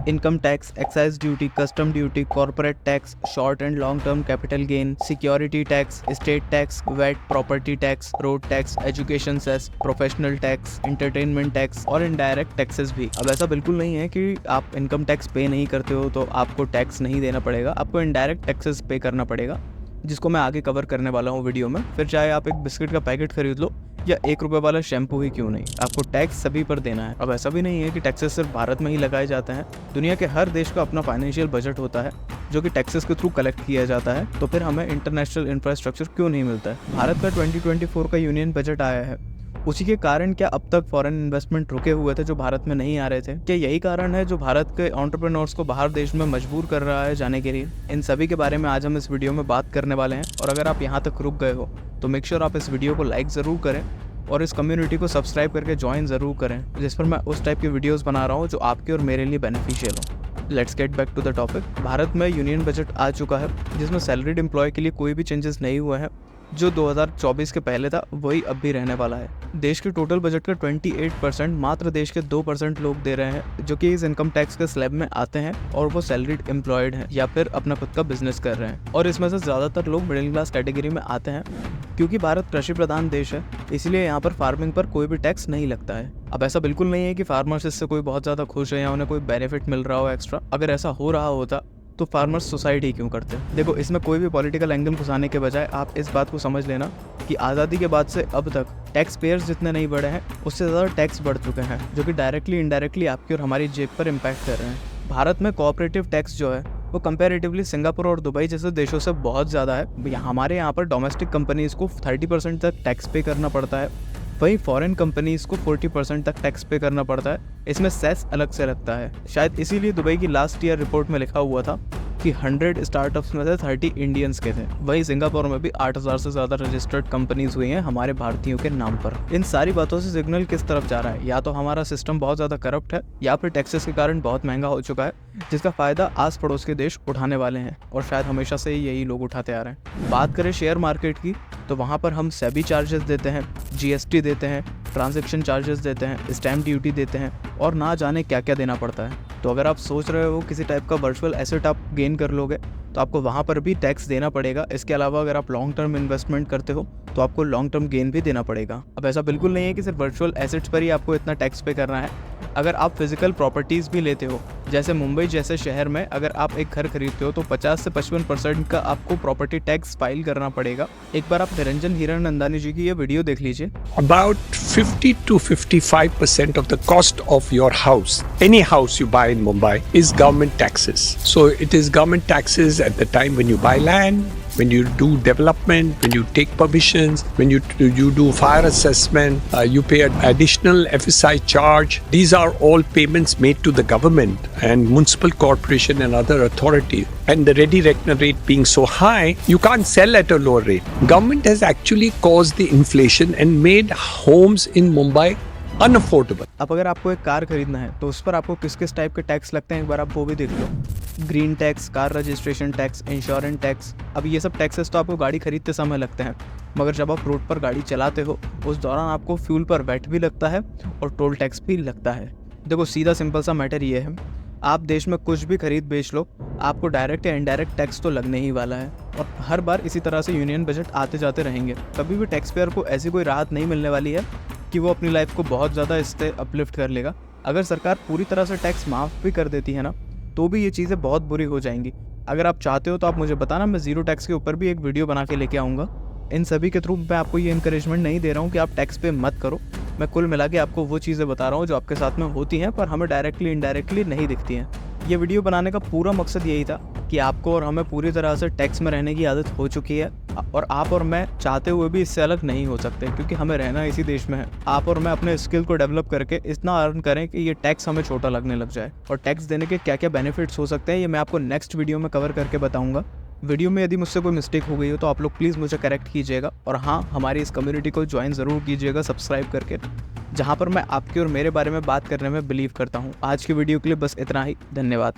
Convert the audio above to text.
Income tax, excise duty, custom duty, corporate tax, short and long term capital gain, security tax, state tax, VAT, property tax, road tax, education cess, professional tax, entertainment tax और indirect taxes भी। अब ऐसा बिल्कुल नहीं है कि आप income tax पे नहीं करते हो तो आपको टैक्स नहीं देना पड़ेगा, आपको इनडायरेक्ट टैक्सेस पे करना पड़ेगा, जिसको मैं आगे कवर करने वाला हूँ वीडियो में। फिर चाहे आप एक बिस्किट का पैकेट खरीद लो या 1 रुपये वाला शैम्पू ही क्यों नहीं, आपको टैक्स सभी पर देना है। अब ऐसा भी नहीं है कि टैक्सेस सिर्फ भारत में ही लगाए जाते हैं, दुनिया के हर देश का अपना फाइनेंशियल बजट होता है जो कि टैक्सेस के थ्रू कलेक्ट किया जाता है। तो फिर हमें इंटरनेशनल इंफ्रास्ट्रक्चर क्यों नहीं मिलता है। भारत का 2024 का यूनियन बजट आया है, उसी के कारण क्या अब तक फॉरेन इन्वेस्टमेंट रुके हुए थे जो भारत में नहीं आ रहे थे? क्या यही कारण है जो भारत के एंटरप्रेन्योर्स को बाहर देश में मजबूर कर रहा है जाने के लिए? इन सभी के बारे में आज हम इस वीडियो में बात करने वाले हैं। और अगर आप यहाँ तक रुक गए हो तो मेक श्योर आप इस वीडियो को लाइक ज़रूर करें और इस कम्युनिटी को सब्सक्राइब करके ज्वाइन ज़रूर करें, जिस पर मैं उस टाइप की वीडियोज़ बना रहा हूँ जो आपके और मेरे लिए बेनिफिशियल हो। Let's get back to the topic. Bharat में यूनियन बजट आ चुका है जिसमें सैलरीड एम्प्लॉय के लिए कोई भी चेंजेस नहीं हुए हैं। जो 2024 के पहले था वही अब भी रहने वाला है। देश के टोटल बजट का 28% मात्र देश के 2% लोग दे रहे हैं जो कि इस इनकम टैक्स के स्लैब में आते हैं और वो सैलरीड एम्प्लॉयड हैं या फिर अपना खुद का बिजनेस कर रहे हैं। और इसमें से ज़्यादातर लोग मिडिल क्लास कैटेगरी में आते हैं क्योंकि भारत कृषि प्रधान देश है, इसलिए यहाँ पर फार्मिंग पर कोई भी टैक्स नहीं लगता है। अब ऐसा बिल्कुल नहीं है कि फार्मर्स इससे कोई बहुत ज़्यादा खुश है या उन्हें कोई बेनिफिट मिल रहा हो एक्स्ट्रा। अगर ऐसा हो रहा होता तो फार्मर्स सुसाइड ही क्यों करते? देखो, इसमें कोई भी पॉलिटिकल एंगल घुसाने के बजाय आप इस बात को समझ लेना कि आज़ादी के बाद से अब तक टैक्स पेयर्स जितने नहीं बढ़े हैं उससे ज़्यादा टैक्स बढ़ चुके हैं जो कि डायरेक्टली इनडायरेक्टली आपकी और हमारी जेब पर इम्पैक्ट कर रहे हैं। भारत में कोऑपरेटिव टैक्स जो है वो कंपैरेटिवली सिंगापुर और दुबई जैसे देशों से बहुत ज़्यादा है। हमारे यहाँ पर डोमेस्टिक कंपनीज को 30% तक टैक्स पे करना पड़ता है, वहीं फॉरेन कंपनीज को 40% तक टैक्स पे करना पड़ता है। इसमें सेस अलग से लगता है। शायद इसीलिए दुबई की लास्ट ईयर रिपोर्ट में लिखा हुआ था कि 100 स्टार्टअप्स में से 30 इंडियंस के थे। वहीं सिंगापुर में भी 8000 से ज़्यादा रजिस्टर्ड कंपनीज हुई हैं हमारे भारतीयों के नाम पर। इन सारी बातों से सिग्नल किस तरफ जा रहा है? या तो हमारा सिस्टम बहुत ज़्यादा करप्ट है या फिर टैक्सेस के कारण बहुत महंगा हो चुका है जिसका फ़ायदा आस पड़ोस के देश उठाने वाले हैं और शायद हमेशा से यही लोग उठाते आ रहे हैं। बात करें शेयर मार्केट की तो वहाँ पर हम सेबी चार्जेस देते हैं, GST देते हैं, ट्रांजैक्शन चार्जेस देते हैं, स्टैम्प ड्यूटी देते हैं और ना जाने क्या क्या देना पड़ता है। तो अगर आप सोच रहे हो किसी टाइप का वर्चुअल एसेट आप गेन कर लोगे तो आपको वहाँ पर भी टैक्स देना पड़ेगा। इसके अलावा अगर आप लॉन्ग टर्म इन्वेस्टमेंट करते हो तो आपको लॉन्ग टर्म गेन भी देना पड़ेगा। अब ऐसा बिल्कुल नहीं है कि सिर्फ वर्चुअल एसेट्स पर ही आपको इतना टैक्स पे करना है। अगर आप फिजिकल प्रॉपर्टीज़ भी लेते हो, जैसे मुंबई जैसे शहर में अगर आप एक घर खरीदते हो तो 50 से 55% का आपको प्रॉपर्टी टैक्स फाइल करना पड़ेगा। एक बार आप निरंजन हीरानंदानी जी की ये वीडियो देख लीजिए। About 50 to 55% of the cost of your house, any house you buy in Mumbai, is government taxes. So it is government taxes at the time when you buy land, when you do development, when you take permissions, when you do fire assessment, you pay an additional FSI charge. These are all payments made to the government and municipal corporation and other authorities. And the ready reckoner rate being so high, you can't sell at a lower rate. Government has actually caused the inflation and made homes in Mumbai unaffordable. अब अगर आपको एक car खरीदना है तो उस पर आपको किस किस टाइप के टैक्स लगते हैं एक बार आप वो भी देख लो। Green tax, car registration tax, insurance tax. अब ये सब टैक्सेस तो आपको गाड़ी खरीदते समय लगते हैं, मगर जब आप रोड पर गाड़ी चलाते हो उस दौरान आपको फ्यूल पर वैट भी लगता है और टोल टैक्स भी लगता है। देखो, सीधा सिंपल सा मैटर ये है, आप देश में कुछ भी खरीद बेच लो, आपको डायरेक्ट या इनडायरेक्ट टैक्स तो लगने ही वाला है। और हर बार इसी तरह से यूनियन बजट आते जाते रहेंगे। कभी भी टैक्स पेयर को ऐसी कोई राहत नहीं मिलने वाली है कि वो अपनी लाइफ को बहुत ज़्यादा इससे अपलिफ्ट कर लेगा। अगर सरकार पूरी तरह से टैक्स माफ़ भी कर देती है ना, तो भी ये चीज़ें बहुत बुरी हो जाएंगी। अगर आप चाहते हो तो आप मुझे बताना, मैं ज़ीरो टैक्स के ऊपर भी एक वीडियो बना के लेके आऊँगा। इन सभी के थ्रू मैं आपको ये इंकरेजमेंट नहीं दे रहा हूँ कि आप टैक्स पे मत करो। मैं कुल मिला के आपको वो चीज़ें बता रहा हूँ जो आपके साथ में होती हैं पर हमें डायरेक्टली इनडायरेक्टली नहीं दिखती हैं। ये वीडियो बनाने का पूरा मकसद यही था कि आपको और हमें पूरी तरह से टैक्स में रहने की आदत हो चुकी है और आप और मैं चाहते हुए भी इससे अलग नहीं हो सकते क्योंकि हमें रहना इसी देश में है। आप और मैं अपने स्किल को डेवलप करके इतना अर्न करें कि ये टैक्स हमें छोटा लगने लग जाए। और टैक्स देने के क्या क्या बेनिफिट्स हो सकते हैं ये मैं आपको नेक्स्ट वीडियो में कवर करके बताऊँगा। वीडियो में यदि मुझसे कोई मिस्टेक हो गई हो तो आप लोग प्लीज़ मुझे करेक्ट कीजिएगा। और हाँ, हमारी इस कम्युनिटी को ज्वाइन ज़रूर कीजिएगा सब्सक्राइब करके, जहाँ पर मैं आपके और मेरे बारे में बात करने में बिलीव करता हूँ। आज की वीडियो के लिए बस इतना ही। धन्यवाद।